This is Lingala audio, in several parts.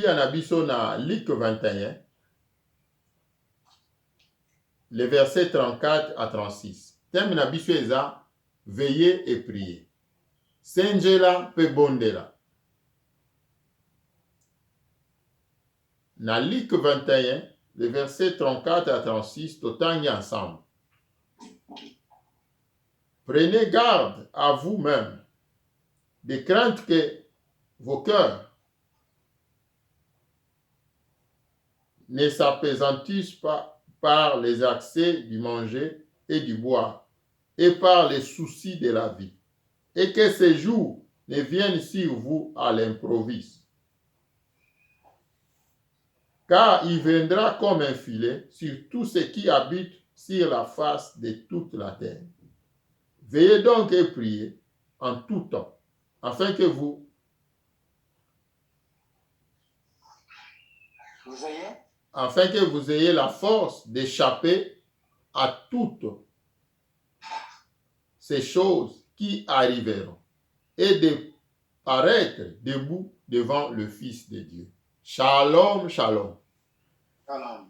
na biso na Luc 21, les versets 34 à 36. Thème na biso eza veiller et prier. Senjela pe bondela. Na Luc 21, les versets 34 à 36, totangi ensemble. Prenez garde à vous-même, de crainte que vos cœurs ne s'appesantissent pas par les accès du manger et du boire, et par les soucis de la vie, et que ces jours ne viennent sur vous à l'improviste. Car il viendra comme un filet sur tous ceux qui habitent sur la face de toute la terre. Veillez donc et priez en tout temps, afin que vous ayez la force d'échapper à toutes ces choses qui arriveront et de paraître debout devant le Fils de Dieu. Shalom, shalom. Shalom.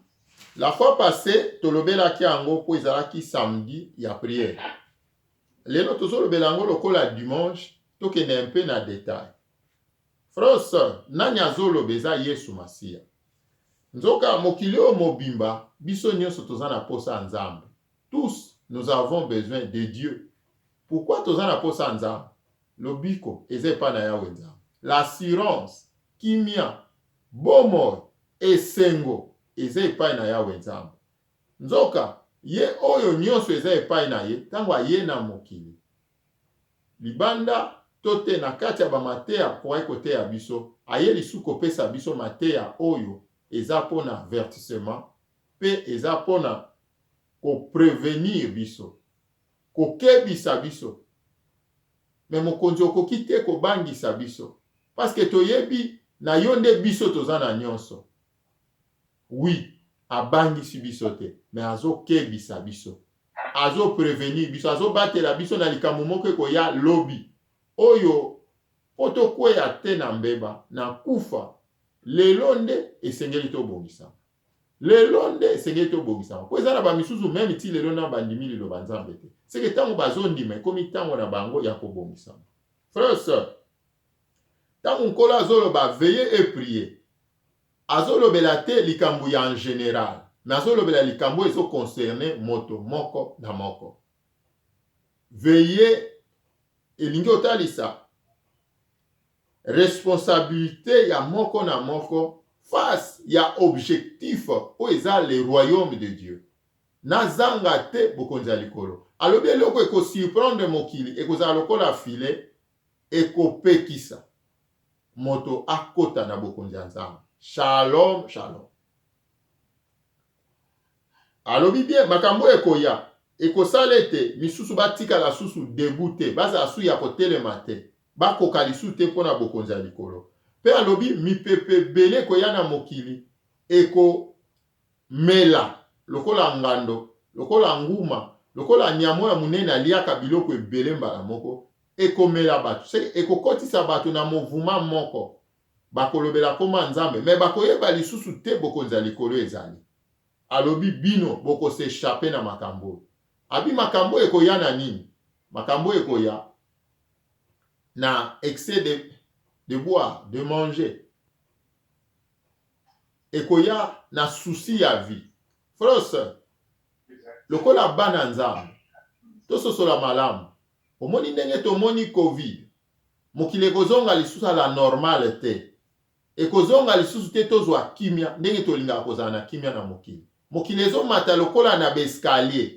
La fois passée, tolobelaki yango po ezalaki samedi ya prière. Lelo tozolobela yango lokola dimanche, tokende un peu na détail. Frère, sœur, nani azoloba eza Yesu Masiya. Nzoka mokili o mobimba, biso nyonso toza na posa nzambe. Tous, nous avons besoin de Dieu. Pourquoi toza na posa nzambe? Lobiko eza epai na Yawe nzambe. L'assurance, kimia, bomoi, esengo eza epai na Yawe nzambe. Nzoka ye oyo nyonso eza epai na ye tango aye na mokili. Libanda tote na kati ya bamateya kwa koteya biso, aye lisusu kopesa biso mateya oyo eza pona avertissement, pe eza pona ko prévenir biso, ko kebisa biso. Mais mokonzi okoki te ko bangisa biso, parce que toyebi na yonde biso toza na nyonso. Oui, abangisi biso te, mais azo kebisa biso, azo prévenir biso, azo batela biso na likambo moko koya lobi oyo poto kweya te na mbeba na kufa. Lelo nde esengeli tobongisa. Lelo nde esengeli tobongisa. Po eza na bamisusu même ti lelo na bandimi liloba nzambe te. Seke tango bazondima ekomi tango na bango ya kobongisa. Frère, sœur, tango nkolo azoloba veiller et prier, azolobela te likambo ya en général, mais azolobela likambo ezo concerner moto moko na moko. Veiller elingi otalisa responsabilité ya moko na moko face ya objectif o eza le royaume de Dieu. Nazanga te bokonzi ya likolo. Alobi eloko eko surprendre mokili, ekozala lokola filet, ekopekisa moto akota na bokonzi ya nzambe. Shalom, shalom. Alobi bien makambo ekoya, ekosala ete misusu batikala susu debute, bazala su ya kotelema te, bakoka lisusu te mpona bokonzi ya likolo. Pe alobi mipepe bele koya na mokili, eko mela lokola ngando, lokola nguma, lokola nyamo ya munene aliaka biloko ebele mbala moko, eko mela bato, eko kotisa bato na mouvement moko. Bakolobela koma nzambe, me bakoyeba lisusu te bokonzi ya likolo ezali. Alobi bino boko se échapper na makambo. Abi makambo ekoya na nini? Makambo ekoya na excès de boire, de manger. Ekoya na souci ya vie. Frère, lokola bana nzambe, tososola malamu. Omoni ndenge tomoni Covid, mokili ekozonga lisusu la normale te. Ekozonga lisusu te tozwa kimia, ndenge tolingaka kozala na kimia na mokili. Mokili ezomata lokola na bescalier.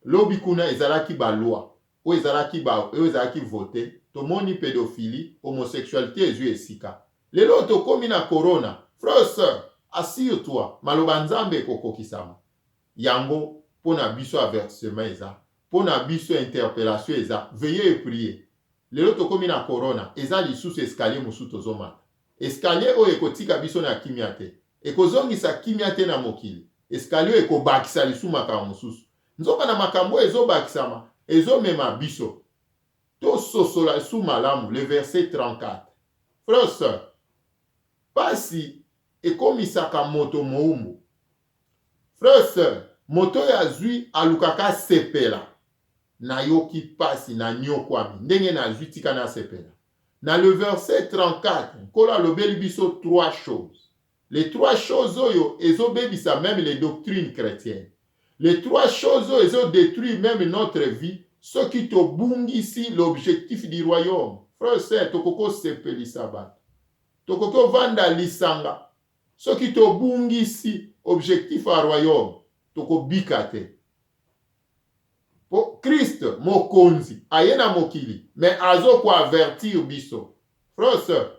Lobi kuna ezalaki ba loi, o ezalaki voté, tomoni pédophilie, homosexualité ezu esika. Lelo tokomi na corona. Frère, sœur, assure-toi, maloba nzambe ekokokisama. Yango pona biso avertissement eza, pona biso interpellation eza, veillez et priez. Lelo tokomi na corona, eza lisusu escalier musu tozomata. Escalier oyo ekotika biso na kimia te, ekozongisa kimia te na mokili. Escalier ekobakisa lisusu makambo mususu. Nzoka na makambo ezobakisama, ezomema biso. Tososola su malamu, le verset 34. Frère, sœur, pasi ekomisaka moto moumbu. Frère sœur, moto ya zwi alukaka sepela na yoki pasi na nyokwami ndenge na zwi tika na sepela. Na le verset 34, kola lobeli biso 3 choses. Les 3 choses oyo ezobebisa même les doctrines chrétiennes. Les 3 choses oyo ezodétruire même notre vie, ce qui te bungisi l'objectif du royaume. Frère sœur, tokoko sepelisa bato. Tokoko vanda lisanga. Ce qui te bungisi objectif à royaume, toko bikate. Po Christ mokonzi ayena mokili, mais azo ko avertir biso. Frère sœur,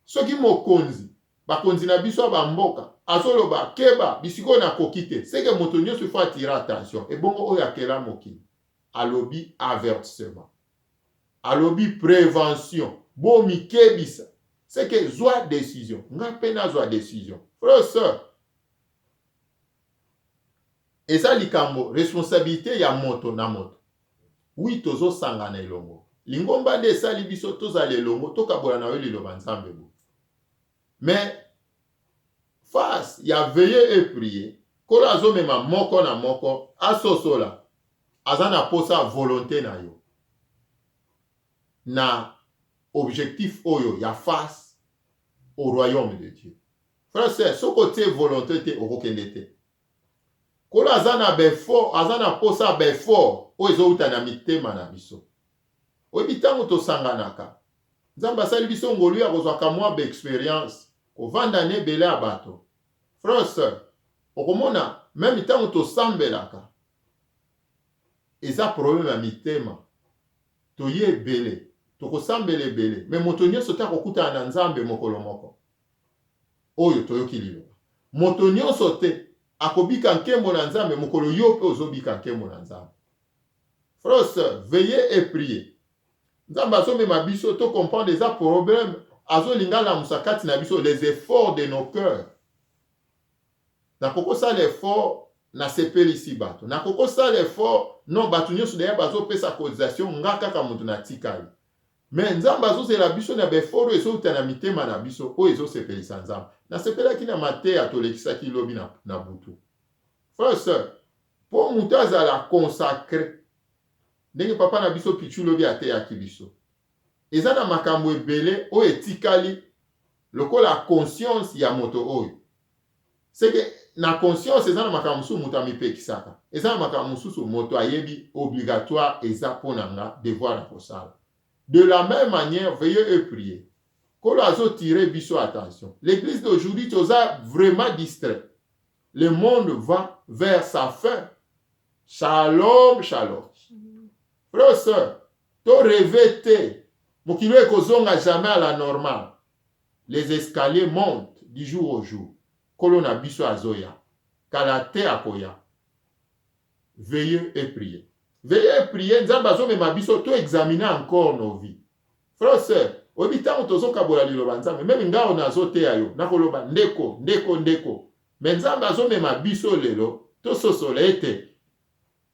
soki mokonzi bakonzi na biso bamboka azoloba keba bisiko na kokite, c'est que moto nyonso faut attirer attention. Et bongo oyo akela mokili. Alobi avertissement. Alobi prévention. Bo mi kebisa. C'est que zwa décision. Nga pena zwa décision. Frère sœur, et ça likambo responsabilité ya moto na moto. Oui tozo sangana elongo. Lingomba de sali biso toza lelongo tokabola na yo liloba nzambe bo. Mais face ya veiller et prier, kola azo mema moko na moko asosola azana posa volonté na yo. Na objectif oyo ya face au royaume de Dieu. Frère sœur, ce côté volonté te okokende te. Kola azana befort, azana posa befort o ezouta na mitema na biso. Oyebi ntango tosanganaka, Nzambe asali biso ngolu ya kozwaka mwa expérience kovanda na ebele ya bato. Frère sœur, okomona même ntango tosambelaka eza problème ya mitema. Toye ebele, tokosambela ebele, mais moto nyonso te akokutana na Nzambe mokolo moko. Oyo toyoki liloba. Moto nyonso te akobika nkembo na Nzambe mokolo yo pe ozobika nkembo na Nzambe. Frère sœur, veillez et priez. Nzambe azomema biso to comprendre des problèmes, azolinga la musakati na biso les efforts de nos cœurs. Na kokosa l'effort na sepelisi bato. Na kokosa l'effort non bato nyonso deya bazopesa cotisation nga kaka mutu na tikali. Mais Nzambe azozela biso na befort ezouta na mitema na biso o ezosepelisa Nzambe. Na sepelaki na mateya tolekisaki lobi na butu. Frère sœur, po mutu azala consacré ndenge papa na biso pichu lobi ateyaki biso. Eza na makambo ebele o etikali lokola conscience ya moto oyo. C'est que na conscience eza na makambo mususu moto amipekisaka. Eza na makambo mususu moto ayebi obligatoire eza pona nga devoir na kosala. De la même manière, veillez et priez. Kolo azo tirer biso attention. L'église d'aujourd'hui toza vraiment distrait. Le monde va vers sa fin. Shalom, shalom. Frère sœur, to rêver mokilo ekozonga jamais à la normale. Les escaliers montent du jour au jour. Kolo na biso azoya. Kalate akoya. Veillez et priez. Veillez et priez. Nzambe azomema biso to examiner encore nos vies. Frère sœur, oyebi ntango tozokabola liloba Nzambe, même ngao nazoteya yo nakoloba ndeko. Mais Nzambe azomema biso lelo tososola ete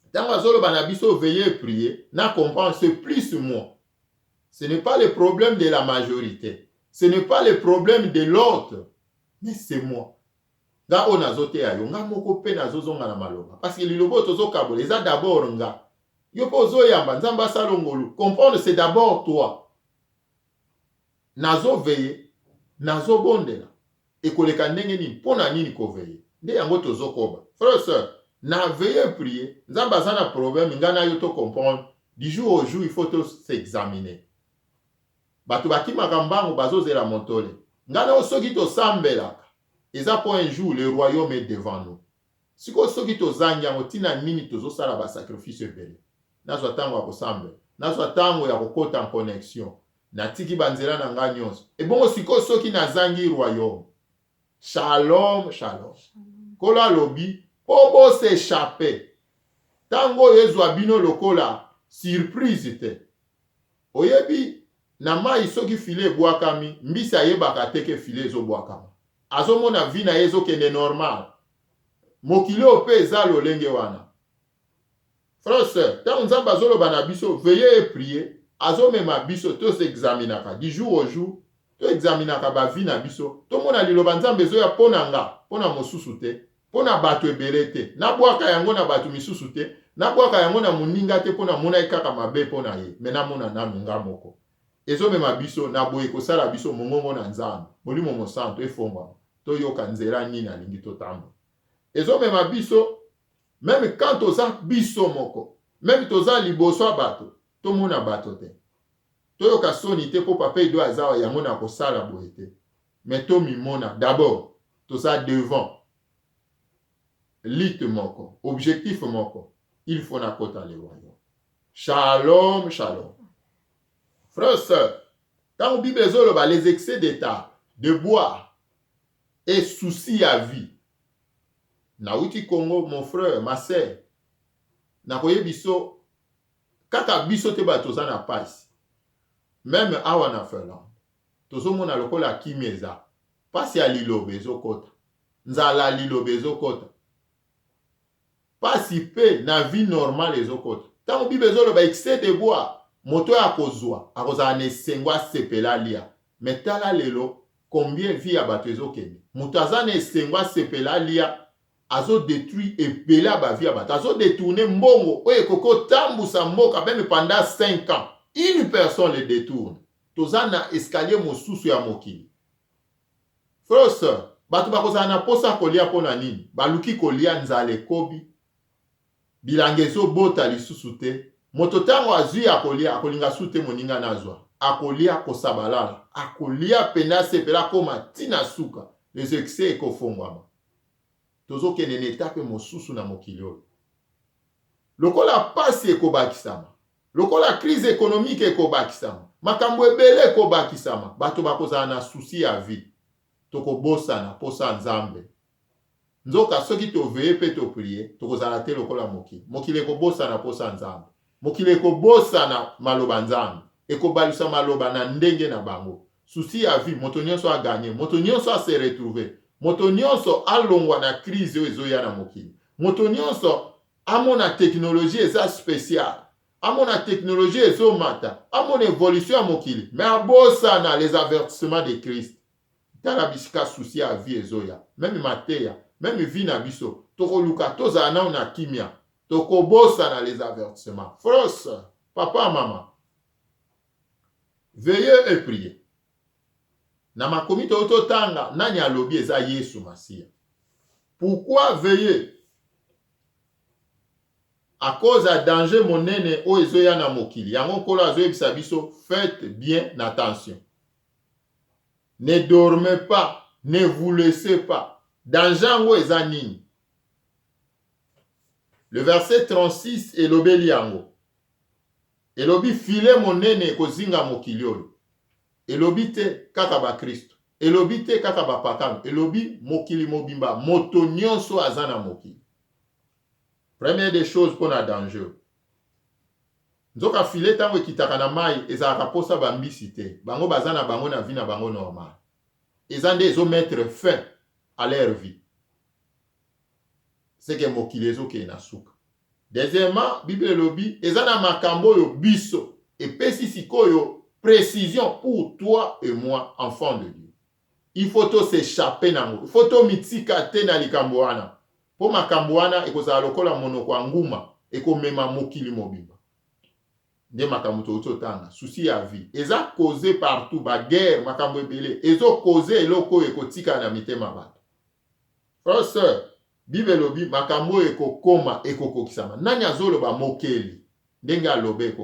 ntango azoloba na biso veillez et priez, na comprendre c'est plus moi. Ce n'est pas le problème de la majorité. Ce n'est pas le problème de l'autre. Mais c'est moi. Nga o nazoteya yo, nga moko pe nazozonga na maloba. Parce que lilobo tozokabola eza d'abord nga. Yo po zoyamba Nzambe asalongolu. Comprendre c'est d'abord toi. Nazo veiller, nazo bondela. Ekoleka ndenge nini pona nini ko veiller. Nde yango tozokoba. Frère sœur, na veiller prier, Nzambe azana problème ngana yo to comprendre. Du jour au jour, il faut s'examiner. Bato bakimaka mbango bazozela montole. Ngana osoki to sambelaka. Eza pour un jour, le royaume est devant nous. Siko soki to zanga motina nini tozosala ba sacrifice ebele. Nazwa tango ya kosambela. Nazwa tango ya kokota en connexion. Na tiki banzela na nga nyonso. E bongo siko soki na zangi royaume. Shalom, shalom. Kola lobi, pobo s'échapper. Tango ezwa bino lokola surprise te. Oyebi, na mai soki file bwakami, mbisi ayebaka teke file zo bwakama. Azomona vi na yezo kende normal. Mokili ope eza lolenge wana. Frère sœur, tango Nzambe azoloba na biso, veillez et priez. Azomema biso to s'examinaka. Du jour au jour, to examinaka ba vie na biso to mona liloba nzambe ezoya pona nga pona mosusu te pona bato ebele te nabwaka yango na bato misusu te nabwaka yango na moninga te pona mona kaka mabe pona ye me namona nanu nga moko ezomema biso na boye kosala biso mongongo na nzambe molimo mosantu efongwama toyoka nzela nini alingi totambola ezomema biso meme quand toza biso moko meme toza liboso ya bato tomona bato te toyoka soni te po papa edo azawa yango na kosala boye te mais tomimona d'abord toza devant lite moko objectif moko il faut nakota le royaume. Shalom shalom. Frère sœur, quand la Bible ezoloba les excès d'état de boire et souci à vie na uti Congo mon frère ma sœur na koye biso kaka biso te ba toza na pasi même awa na Finlande tozomona lokola kimi eza pasi ya liloba ezokota nzala liloba ezokota pasi pe na vie normale ezokota ntango Bible ezoloba excès de boire moto ya kozwa akozala na esengo asepela lia me tala lelo combien vie ya bato ezokende moto aza na esengo asepela lia azodétruire ebele ya bavie ya bato azodétourne mbongo oyo ekokotambusa mboka meme pendant 5 ans une personne le détourne toza na escalier mosusu ya mokili. Frère sœur, bato bakozala na posa kolia mpona nini baluki kolia nzala ekobi bilanga ezobota lisusu te moto ntango azwi akolia akolinga su te moninga nazwa akolia kosabalala akolia pena asepela koma ntina suka les excès ekofongwama tozokende na etape mosusu na mokili oyo lokola pasi ekobakisama lokola crise économique ekobakisama makambo ebele ekobakisama bato bakozala na susi ya vie tokobosana posa nzambe nzoka soki toveye pe toprie tokozala te lokola mokili ekobosana posa nzambe mokili ekobosana maloba nzambe ekobalisa maloba na ndenge na bango susi ya vie moto nyonso aganye moto nyonso ase retrouver moto nyonso alongwa na crise oyo ezoya na mokili moto nyonso amona teknologie eza spéciale amona teknologie ezomata amona évolution ya mokili mais abosana les avertissements de Christ tala bisika susi ya vie ezoya meme mateya meme vie na biso tokoluka tozala nao na kimia tokobosana les avertissements. Frère, papa, maman, veillez et priez. Na makomi totanga nani alobi eza Yesu Masia. Pourquoi veiller? À cause de danger monene o ezoya na mokili. Yango kolo azoyebisa biso, faites bien attention. Ne dormez pas, ne vous laissez pas. Danger ngo eza nini? Le verset 36 elobi liango. Elobi file monene kozinga mokili oyo. Elobi te kaka ba Kristo. Elobi te kaka ba pakano. Elobi mokili mobimba. Moto nyonso azana mokili. Première des choses pour na danger. Nzoka file tango ekitaka na mai ezalaka posa bambisi te. Bango bazana bango na vie na bango normal. Ezande ezo mettre fin à leur vie. C'est que mokili ezoke na suka. Deuxièmement, Bible elobi ezana makambo yo biso epesi sikoyo précision pour toi et moi, enfants de Dieu. Il faut to s'échapper nango. Il faut to mitika te na likambo wana. Po makambo wana ekozala lokola monoko nguma ekomema mokili mobimba. Nde makambo to tanga souci ya vie. Eza causé partout ba guerre makambo ebele. Ezo causé eloko ekotika na mitema bato. Frère sœur, Bible lobi makambo ekokoma ekokokisama. Nani azoloba mokeli? Ndenge alobe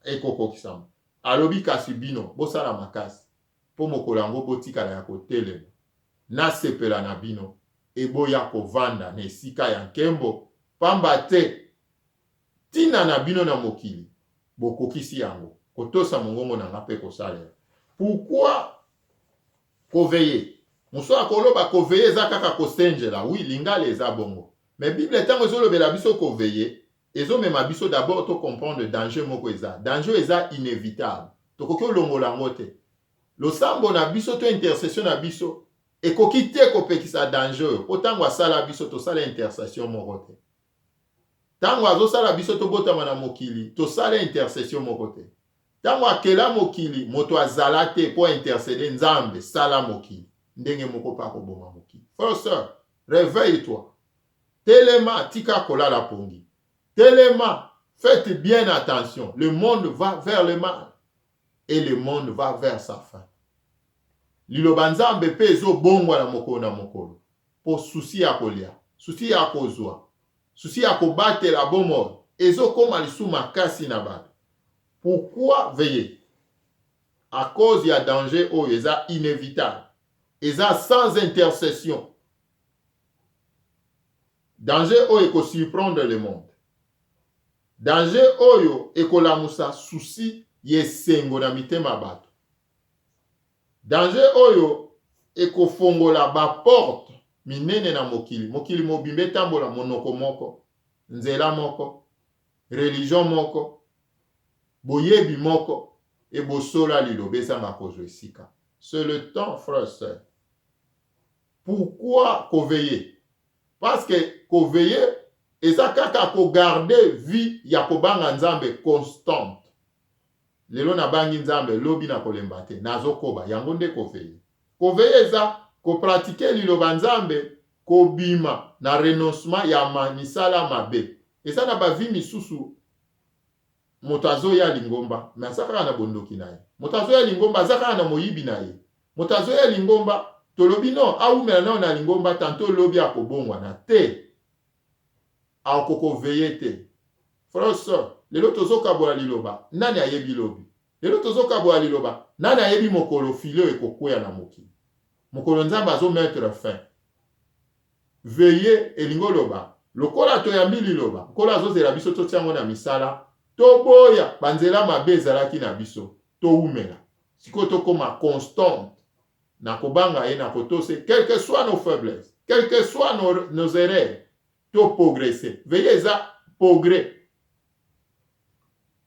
ekokokisama. Alobi kasi bino bosala makasi. Po mokolo yango botikala ya kotelema. Na sepela na bino eboya kovanda na esika ya nkembo pamba te tina na bino na mokili bokokisi yango kotosa mongongo na ngape kosalela. Pourquoi koveiller? Muso akoloba koveiller eza kaka kosenjela. Oui, lingala eza bongo. Mais Bible tango ezolobela biso koveiller ezomema biso d'abord to comprendre danger moko eza. Danger eza inévitable. Tokoki olongola ngo te. Losambo na biso to intercession na biso ekoki te kopekisa danger. Otango asala biso to sala intercession moko te. Tango azosala biso to botama na mokili to sala intercession moko te. Tango akela mokili moto azala te po intercéder nzambe sala mokili ndenge moko pa koboma mokili. Frère sœur, réveille-toi. Telema tika kolala pongi. Telema, faites bien attention. Le monde va vers le mal et le monde va vers sa fin. Liloba nzambe pe ezo bongwa na mokolo na mokolo. Po susi ya kolia, susi ya kozwa, susi ya kobatela bomoi ezo koma lisu makasi na bato. Pourquoi veiller? À cause ya danger oyo eza inévitable. Eza sans intercession. Danger oyo eko surprendre le monde. Danger oyo ekolamusa susi yesengo na mitema bato. Danger oyo ekofongola ba porte minene na mokili. Mokili mobimbe tambola monoko moko, nzela moko, religion moko, boyebi moko, et bosola liloba ezanga kozwa esika. C'est le temps, frère, sœur. Pourquoi koveiller? Parce que koveiller eza kaka ko garder vie ya kobanga nzambe constante. Lelo na bangi nzambe lobi na kolemba te nazokoba yango nde koveiller. Koveiller eza ko pratiquer liloba nzambe kobima na renoncement ya misala mabe. Eza na ba vie misusu moto azoya lingomba me azaka na bondoki na ye. Moto azoya lingomba azaka na moyibi na ye. Moto azoya lingomba tolobi non aumela na lingomba tanto lobi akobongwa na te. Akoko veiller te. Frère sœur, lelo tozoka bola liloba nani ayebi lobi. Lelo tozoka bola liloba nani ayebi mokolo filo ekokwea na mokili. Mokolo nzambe azo mettre fin. Veiller elingo loba lokola toyambi liloba kola azozela biso totiango na misala toboya banzela mabe ezalaki na biso toumela siko tokoma constante na kobanga ye na kotose quelles que soient nos faiblesses, quelles que soient nos erreurs, to progresser. Veillez eza progrès.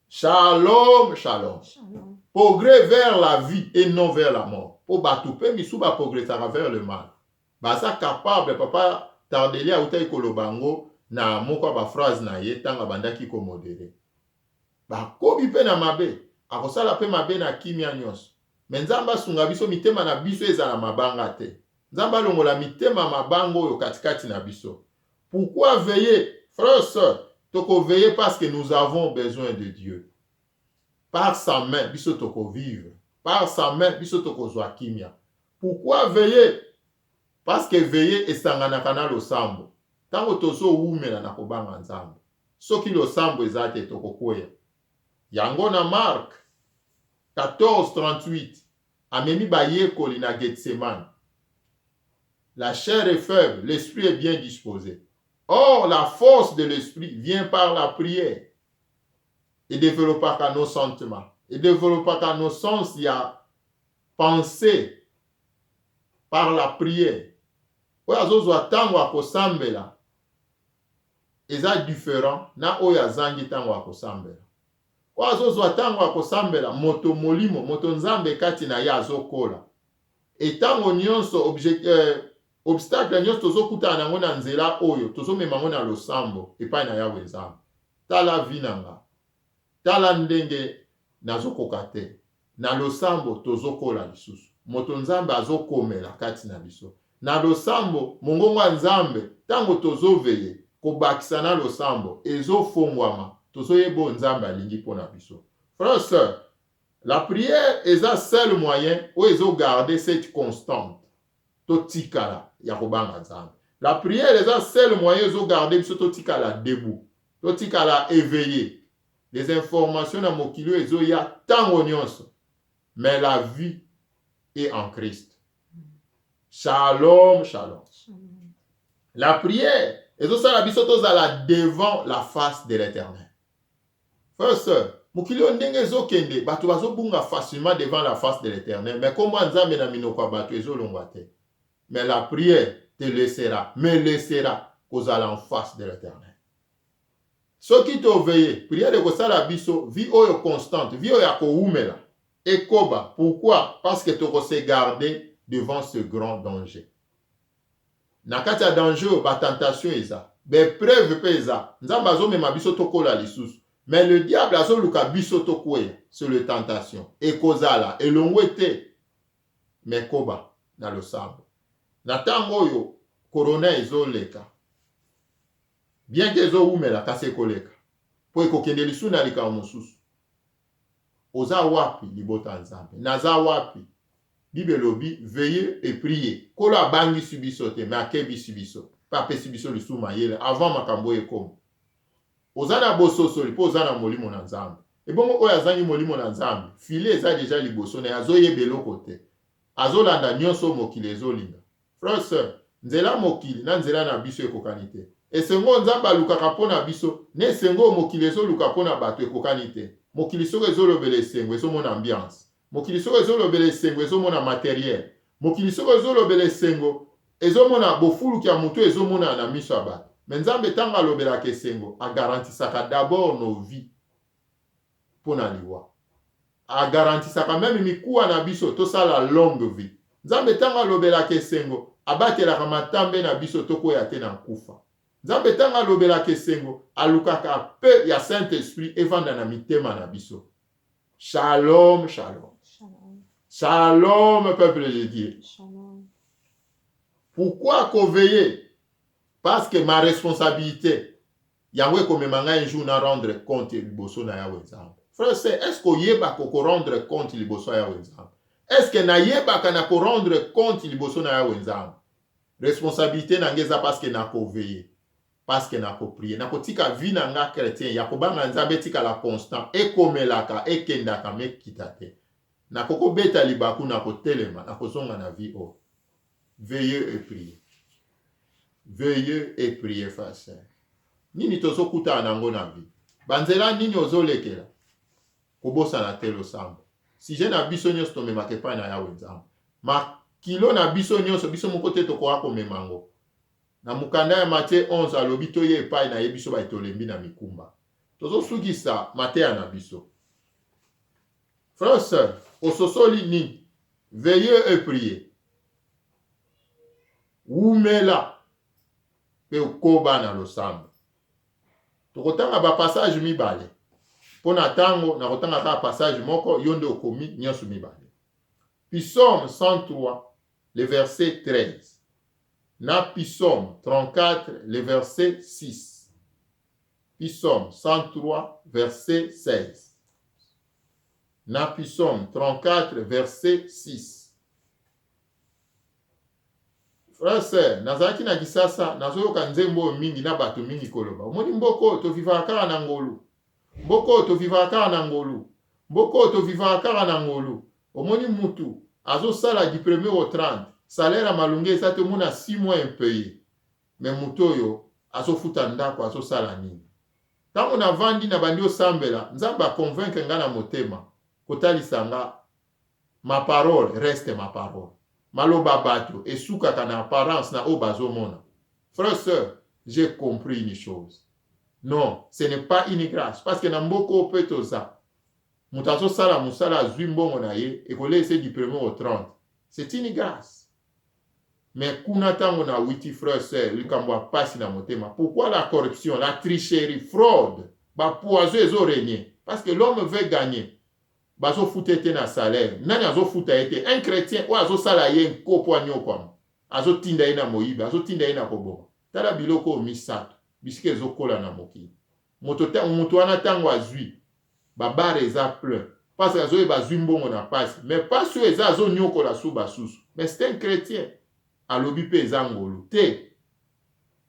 Shalom, shalom. Shalom. Progrès vers la vie et non vers la mort. Po batupe misu ba progressera vers le mal. Baza capable papa Tardelia utai kolobango na moko ba phrase na ye tanga bandaki ko modéré. Ba kobi pe na mabe, akosala pe mabe na kimia nyonso. Menzamba sunga biso mitema na biso ezala mabanga te. Nzamba longola mitema mabango yo katikati na biso. Pourquoi veiller, frère, sœur? Toko veiller parce que nous avons besoin de Dieu. Par sa main, biso toko vivre. Par sa main, biso toko zwa kimia. Pourquoi veiller? Parce que veiller esanganaka na losambo. Tango tozo umela na kobanga nzambe. Soki losambo ezate toko kweya. Yango na Marc 14:38. Amemi bayekoli na Gethsemane. La chair est faible, l'esprit est bien disposé. Or, la force de l'esprit vient par la prière. Et développe par nos sentiments. Et développe par nos sens, il y a pensée par la prière. Oya zozo tango akosambela. Eza différent na oya zangi tango akosambela. Oya zozo tango akosambela moto molimo, moto nzambe kati na ya azokola. Et tango nyonso obstacle nyonso tozokuta nango na nzela oyo tozomema ngo na losambo epai na yawe nzambe. Tala vinanga. Tala ndenge nazokoka te. Na losambo tozokola lisusu. Moto nzambe azokomela kati na biso. Na losambo mongongo nzambe tango tozoveye kobakisa na losambo ezofongwama tozoyebo nzambe alingi pona biso. Frère sœur, la prière est un seul moyen où ils ont gardé cette constante. Totikala ya kobanga nzambe. La prière est un seul moyen où ils ont gardé biso totikala debout. Totikala éveillé. Les informations na mokilo ezo ya tango nyonso. Mais la vie est en Christ. Shalom, shalom. La prière ezo sala biso tozala devant la face de l'Éternel. Frère sœur, mokili ndenge ezokende bato bazobunga facilement devant la face de l'Éternel, mais comment nzambe na minoko bato ezolongwa te. Mais la prière te laissera kozala en face de l'Éternel. Soki to veille, prière de kosala biso vie oyo constante, vie oyo akoumela ekoba. Pourquoi? Parce que to se garder devant ce grand danger. Nakati ya danger ba tentation eza, be preuve pe eza. Nzamba zo mema biso tokola lisusu. Mais le diable a luka biso tokwe sur les tentations. Et kozala, et l'onwete, mais koba, na lo sambo. Na tango yo, corona ezoleka. Bien que ezowumela kase koleka. Po ekokende lisu na lika mosusu. Oza wapi libota nzambe. Naza wapi. Bible lobi, veillez et priez. Kolo abangi subiso te, mais akebi subiso. Pape subiso lisu mayele, avant makambo ekomo. Ozana boso soli, po ozana molimo na nzambe. E bongo oyo azangi molimo na nzambe, file eza deja liboso na azoye beloko te. Azolanda nyonso mokili ezolinga. Frère sœur, nzela mokili na nzela na biso ekokani te. Esengo nzambe alukaka pona biso, ne esengo mokili ezoluka pona bato ekokani te. Mokili soko ezolobela esengo ezomona ambiance. Mokili soko ezolobela esengo ezomona matériel. Mokili soko ezolobela esengo ezomona bofuluki ya moto ezomona na miso ya bato. Mais nzambe tanga alobelaka esengo agarantisaka d'abord nos vies pona liwa. Agarantisaka même mikuwa na biso tosala longue vie. Nzambe tanga alobelaka esengo abatelaka matambe na biso tokoya te na kufa. Nzambe tanga alobelaka esengo alukaka pe ya Saint-Esprit evanda na mitema na biso. Shalom, shalom. Shalom. Shalom, peuple de Dieu. Shalom. Pourquoi veiller? Parce que ma responsabilité, Yahweh comme manga un jour na rendre compte liboso na Yahweh nzambe. Frère, est-ce qu'on yeba ko rendre compte liboso na Yahweh nzambe? Est-ce que na yeba kana ko rendre compte liboso na Yahweh nzambe? Responsabilité na ngeza parce que na ko veiller, parce que na ko prier, na ko tika vie na nga chrétien, ya ko banga nzambe tika la constant e komelaka e kendaka me kitate. Na ko beta libaku na ko telema, na ko zonga na vie o. Veillez et priez. Veuillez et priez, frère. Nini tozo kuta nango na vie. Banzela nini ozolekela. Kobosa na telo sambo. Si je na biso nyonso tomemake pa na Yahweh nzambe. Ma kilo na biso nyonso biso moko te tokoka komemango. Na mukanda ya Matthieu 11 alobi toye epai na ye biso baitolembi na mikumba. Tozo sukisa mateya na biso. Frère, sœur, ososoli nini. Veillez et priez. Wumela. Pe ukoba na losambo. Tokotanga ba passage mibale. Pona tango na kotanga ka passage moko yonde okomi nyonso mibale. Psaume 103, le verset 13. Na Psaume 34, le verset 6. Psaume 103, verset 16. Na Psaume 34, verset 6. Frère, nazaki na kisasa nazoyoka nzembo mingi na bato mingi koloba. Omoni mboko to vivaka na ngolu. Mboko to vivaka na ngolu. Mboko to vivaka na ngolu. Omoni mutu azo sala du 1er au 30. Salaire à malunge ça te mona 6 mois impayé. Mais muto yo azo futa ndako azo sala nini. Tango na vandi na bandi osambela, nzamba convaincre nga na motema. Kotalisa nga ma parole reste ma parole. Maloba bato, et soukaka na apparence na obazomona. Frère, sœur, j'ai compris une chose. Non, ce n'est pas une grâce. Parce que na mboko petoza, mutazo sala musala zuimbongo na ye, et qu'on laisse du 1er au 30. C'est une grâce. Mais kuna tango na witi, frère, sœur, lukambo pasi na motema. Pourquoi la corruption, la tricherie, fraude, ba poison ezo régner? Parce que l'homme veut gagner. Bazo futete na salaire. Nani azo futa ete? Un chrétien ou azo sala ye nkopo anyokwa. Azo tinda ina moiba, azo tinda ina kobo. Tala biloko misato. Bisike ezo kola na mokili. Moto wana tango azui. Babare eza plein. Parce que azo eba zui mbongo na pasi. Mais pas sur eza azo nyoko la suba susu. Mais c'est un chrétien. Alobi pe eza ngolu. Te.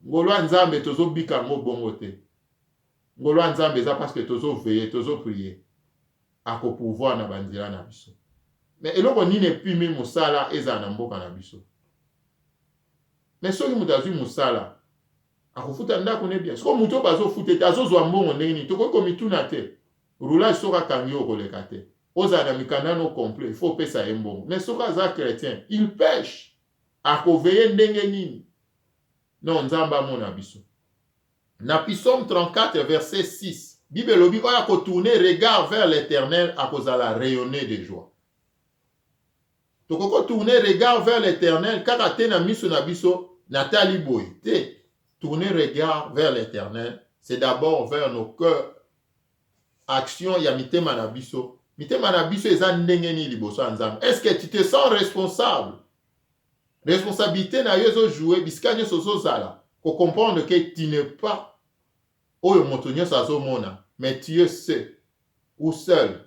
Ngolu nzambe tozo bika ngo bongo te. Ngolu nzambe eza parce que tozo veiller, tozo prier. Ako pouvoir na bandira na biso. Mais eloko nini epimi musala eza na mboka na biso. Mais soki mutazui musala akofuta ndako ne bien. Siko muto bazo futete azozwa mbongo ndeni toko komituna te. Roulage soka kangi okoleka te. Oza na mikanda no complet, il faut pesa mbongo. Mais soka za chrétien, il pêche. Akoveye ndenge nini. Non nzamba mona biso. Na Psaume 34 verset 6. Bible lobi oya ko tourner regard vers l'Éternel à cause de la rayonner de joie. Toko tourner regard vers l'Éternel kaka te na miso na biso natali boy te. Tourner regard vers l'Éternel, c'est d'abord vers nos cœurs action ya mitema na biso. Mitema na biso eza ndenge nini liboso ya Nzambe? Est-ce que tu te sens responsable? Responsabilité na yo ezo jouer bisika nyonso ozozala ko comprendre que tu n'es pas oyo moto nyonso azomona, mais tu es seul ou seul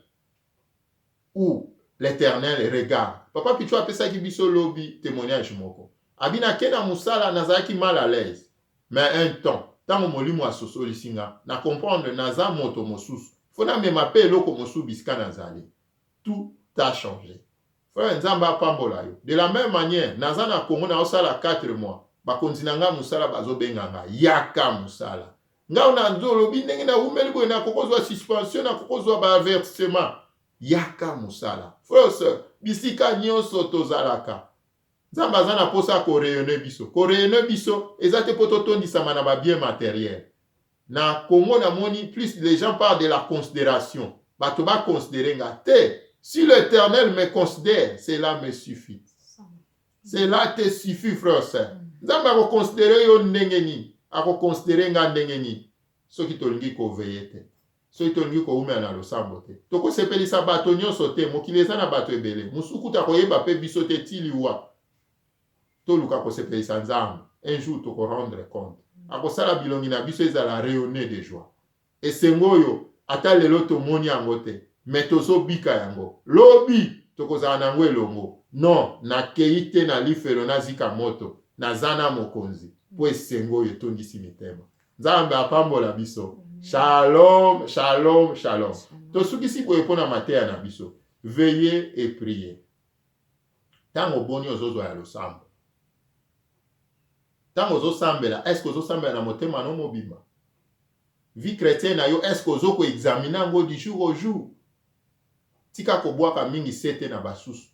où l'Éternel regarde. Papa Pichou apesaki biso lobi témoignage moko. Abina kena musala nazalaki mal à l'aise. Mais un temps, tango molimo asosolisi nga, na comprendre naza moto mosusu. Fona mema pe eloko mosusu bisika nazali. Tout a changé. Frère Nzamba pambola yo. De la même manière, naza na Congo na osala 4 mois. Bakonzi na nga musala bazobenga nga yaka musala. Nga ona nzolobi ndenge na umeli boye na kokozwa suspension na kokozwa ba avertissement. Yaka musala. Frère sœur, bisika nyonso tozalaka. Nzamba za na posa ko rayonner biso. Ko rayonner biso ezate poto tondisama na ba bien matériel. Na Congo na moni plus les gens parlent de la considération. Bato ba considérer nga te. Si l'Éternel me considère, cela me suffit. Cela te suffit, frère sœur. Nzamba ko considérer yo ndenge ni, ako considérer nga ndenge ni. Soki tolingi ko veiller. Soki tolingi ko umela na losambo te. Toko sepelisa bato nyonso te, mokili eza na bato ebele. Musuku ta koyeba pe biso te tiliwa. Toluka ko sepelisa Nzambe. Un jour toko rendre compte. Ako sala bilongi na biso ezala rayonner de joie. Esengoyo ata lelo tomoni yango te. Mais tozo bika yango. Lobi tokozala nango elongo. Non, na keite na lifelo na zika moto. Na zana mokonzi. Po esengoyo tondisi mitema. Nzambe apambola biso. Shalom, shalom, shalom. Tosukisi boye pona mateya na biso. Veillez et priez. Tango boni ozozo ya losambo. Tango ozosambela, est-ce que ozosambela na motema no mobimba? Vie chrétienne na yo, est-ce que ozoko examiner ngo du jour au jour? Tika ko bwaka mingi sete na basusu.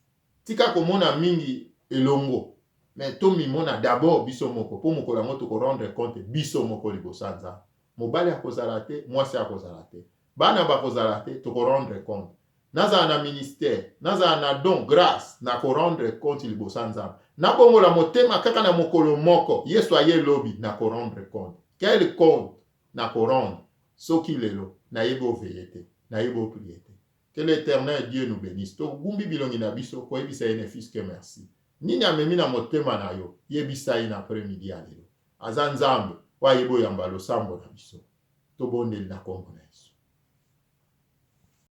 Tika ko mona mingi elongo. Mais to mi mona d'abord biso moko. Po moko la moto ko rendre compte biso moko liboso Nzambe. Mobali akozala te, mwasi akozala te. Bana bakozala te, to ko rendre compte. Naza na ministère, naza na don grâce, na ko rendre compte liboso Nzambe. Na bongo la motema kaka na mokolo moko, yesu aye lobi na ko rendre compte. Quel compte na ko rendre? Soki lelo na yebo veillete, na yebo priete. Que l'Éternel Dieu nous bénisse. To gumbi bilongi na biso ko yebisa ene fils que merci. Nini amemi na motema na yo, yebisa ina après-midi ya lelo. Aza Nzambe wa yebo yamba losambo na biso. To bondeli na kombo na Yesu.